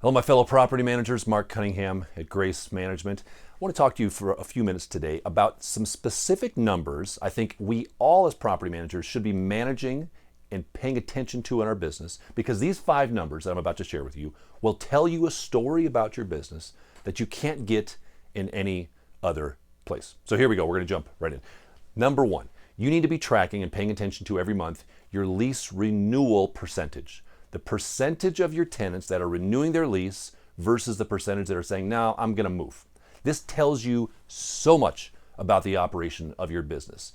Hello, my fellow property managers. Marc Cunningham at Grace Management. I want to talk to you for a few minutes today about some specific numbers I think we all as property managers should be managing and paying attention to in our business, because these 5 numbers that I'm about to share with you will tell you a story about your business that you can't get in any other place. So here we go. We're going to jump right in. Number 1, you need to be tracking and paying attention to every month your lease renewal percentage. The percentage of your tenants that are renewing their lease versus the percentage that are saying, no, I'm going to move. This tells you so much about the operation of your business.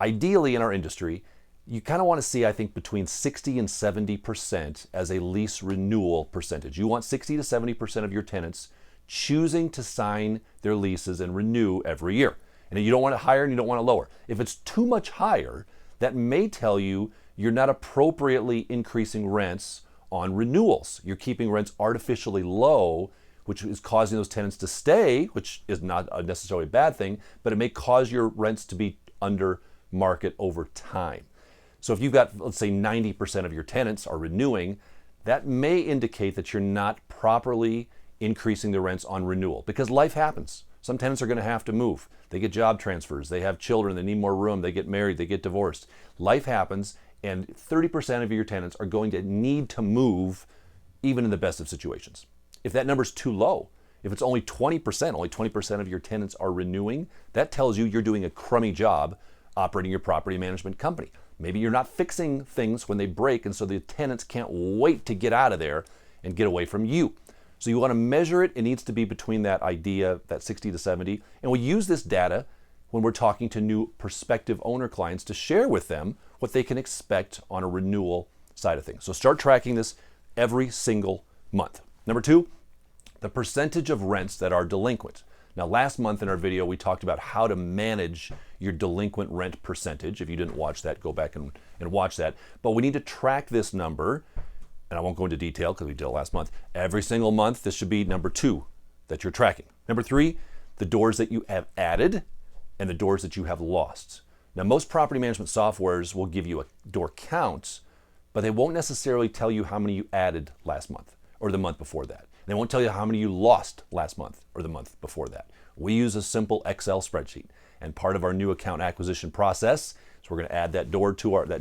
Ideally, in our industry, you kind of want to see, I think, between 60 and 70% as a lease renewal percentage. You want 60 to 70% of your tenants choosing to sign their leases and renew every year. And you don't want it higher and you don't want it lower. If it's too much higher, that may tell you you're not appropriately increasing rents on renewals. You're keeping rents artificially low, which is causing those tenants to stay, which is not necessarily a bad thing, but it may cause your rents to be under market over time. So if you've got, let's say, 90% of your tenants are renewing, that may indicate that you're not properly increasing the rents on renewal, because life happens. Some tenants are going to have to move. They get job transfers, they have children, they need more room, they get married, they get divorced. Life happens, and 30% of your tenants are going to need to move even in the best of situations. If that number's too low, if it's only 20% of your tenants are renewing, that tells you you're doing a crummy job operating your property management company. Maybe you're not fixing things when they break, and so the tenants can't wait to get out of there and get away from you. So you want to measure it. It needs to be between that idea, that 60 to 70. And we use this data when we're talking to new prospective owner clients to share with them what they can expect on a renewal side of things. So start tracking this every single month. Number 2, the percentage of rents that are delinquent. Now, last month in our video, we talked about how to manage your delinquent rent percentage. If you didn't watch that, go back and watch that. But we need to track this number, and I won't go into detail because we did it last month. Every single month, this should be number 2 that you're tracking. Number 3, the doors that you have added and the doors that you have lost. Now, most property management softwares will give you a door count, but they won't necessarily tell you how many you added last month or the month before that. They won't tell you how many you lost last month or the month before that. We use a simple Excel spreadsheet, and part of our new account acquisition process is we're going to add that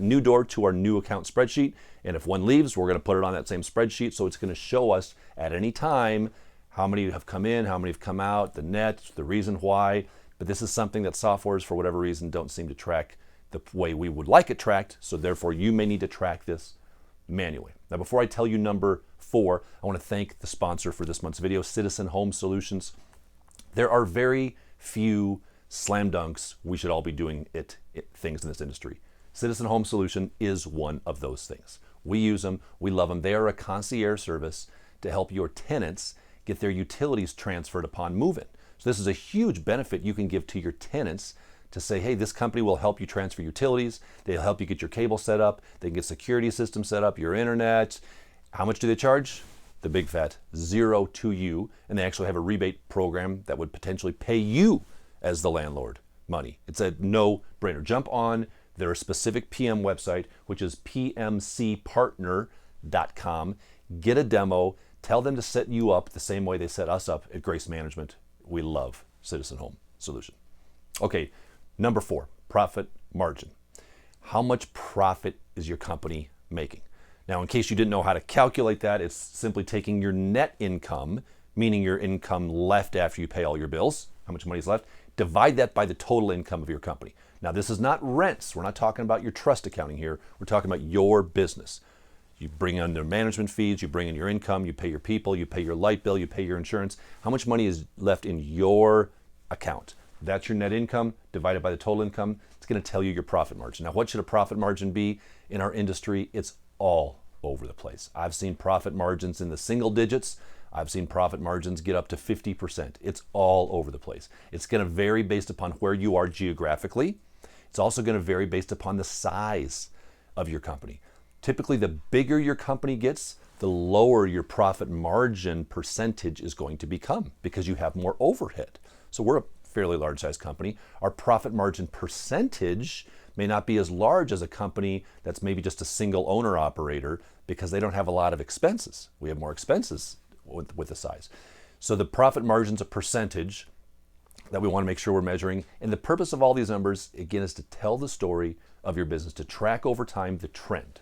new door to our new account spreadsheet, and if one leaves, we're going to put it on that same spreadsheet, so it's going to show us at any time how many have come in, how many have come out, the net, the reason why. But this is something that softwares, for whatever reason, don't seem to track the way we would like it tracked, so therefore you may need to track this manually. Now, before I tell you number 4, I want to thank the sponsor for this month's video, Citizen Home Solutions. There are very few slam dunks we should all be doing things in this industry. Citizen Home Solution is one of those things. We use them, we love them. They are a concierge service to help your tenants get their utilities transferred upon move-in. So this is a huge benefit you can give to your tenants to say, hey, this company will help you transfer utilities. They'll help you get your cable set up. They can get security systems set up, your internet. How much do they charge? The big fat 0 to you. And they actually have a rebate program that would potentially pay you as the landlord money. It's a no-brainer. Jump on their specific PM website, which is pmcpartner.com. Get a demo. Tell them to set you up the same way they set us up at Grace Management. We love Citizen Home Solution. Okay, number 4, profit margin. How much profit is your company making? Now, in case you didn't know how to calculate that, it's simply taking your net income, meaning your income left after you pay all your bills, how much money is left, divide that by the total income of your company. Now, this is not rents. We're not talking about your trust accounting here. We're talking about your business. You bring in the management fees, you bring in your income, you pay your people, you pay your light bill, you pay your insurance. How much money is left in your account? That's your net income divided by the total income. It's going to tell you your profit margin. Now, what should a profit margin be in our industry? It's all over the place. I've seen profit margins in the single digits. I've seen profit margins get up to 50%. It's all over the place. It's going to vary based upon where you are geographically. It's also going to vary based upon the size of your company. Typically, the bigger your company gets, the lower your profit margin percentage is going to become because you have more overhead. So we're a fairly large size company. Our profit margin percentage may not be as large as a company that's maybe just a single owner operator because they don't have a lot of expenses. We have more expenses with the size. So the profit margin's a percentage that we want to make sure we're measuring. And the purpose of all these numbers, again, is to tell the story of your business, to track over time the trend.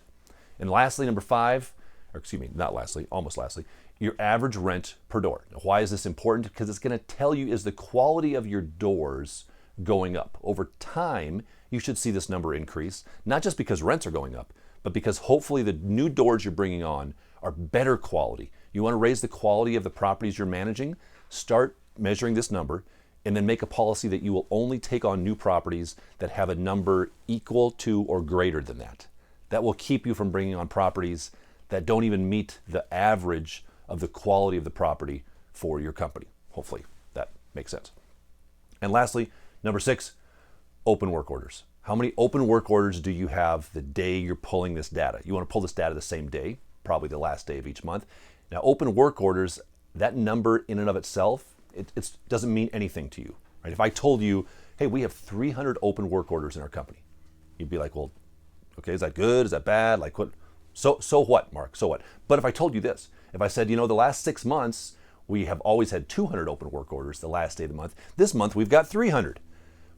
And lastly, number 5, or excuse me, not lastly, almost lastly, your average rent per door. Now, why is this important? Because it's going to tell you, is the quality of your doors going up? Over time, you should see this number increase, not just because rents are going up, but because hopefully the new doors you're bringing on are better quality. You want to raise the quality of the properties you're managing, start measuring this number, and then make a policy that you will only take on new properties that have a number equal to or greater than that. That will keep you from bringing on properties that don't even meet the average of the quality of the property for your company. Hopefully that makes sense. And lastly, number 6, open work orders. How many open work orders do you have the day you're pulling this data? You want to pull this data the same day, probably the last day of each month. Now, open work orders, that number in and of itself, it doesn't mean anything to you. Right? If I told you, hey, we have 300 open work orders in our company, you'd be like, well, okay, is that good? Is that bad? Like what? So what, Mark? So what? But if I told you this, if I said, the last 6 months, we have always had 200 open work orders the last day of the month. This month, we've got 300.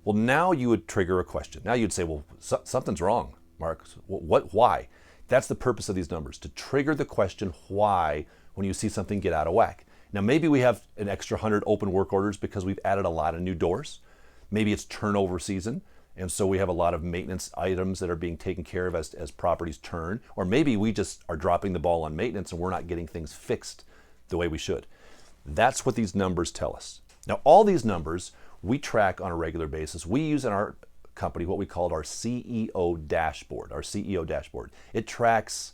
Well, now you would trigger a question. Now you'd say, well, something's wrong, Mark. Why? That's the purpose of these numbers, to trigger the question why when you see something get out of whack. Now, maybe we have an extra 100 open work orders because we've added a lot of new doors. Maybe it's turnover season, and so we have a lot of maintenance items that are being taken care of as properties turn. Or maybe we just are dropping the ball on maintenance and we're not getting things fixed the way we should. That's what these numbers tell us. Now, all these numbers we track on a regular basis. We use in our company what we called our CEO dashboard, It tracks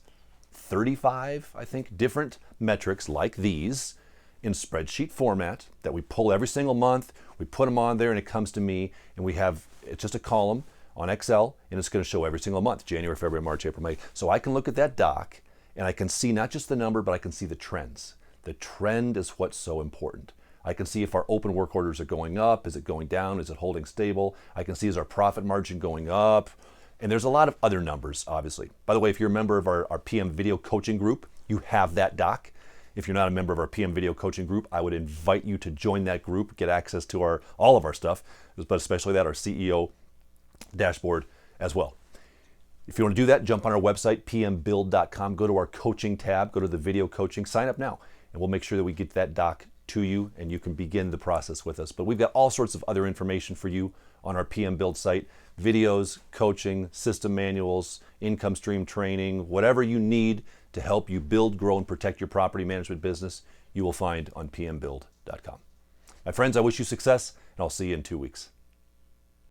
35, I think, different metrics like these in spreadsheet format that we pull every single month. We put them on there and it comes to me, and it's just a column on Excel, and it's going to show every single month, January, February, March, April, May. So I can look at that doc and I can see not just the number, but I can see the trends. The trend is what's so important. I can see if our open work orders are going up, is it going down, is it holding stable? I can see is our profit margin going up? And there's a lot of other numbers, obviously. By the way, if you're a member of our PM video coaching group, you have that doc. If you're not a member of our PM video coaching group, I would invite you to join that group, get access to all of our stuff, but especially our CEO dashboard as well. If you want to do that, jump on our website, pmbuild.com, go to our coaching tab, go to the video coaching, sign up now, and we'll make sure that we get that doc to you and you can begin the process with us. But we've got all sorts of other information for you on our PM Build site, videos, coaching, system manuals, income stream training, whatever you need to help you build, grow, and protect your property management business, you will find on pmbuild.com. My friends, I wish you success, and I'll see you in 2 weeks.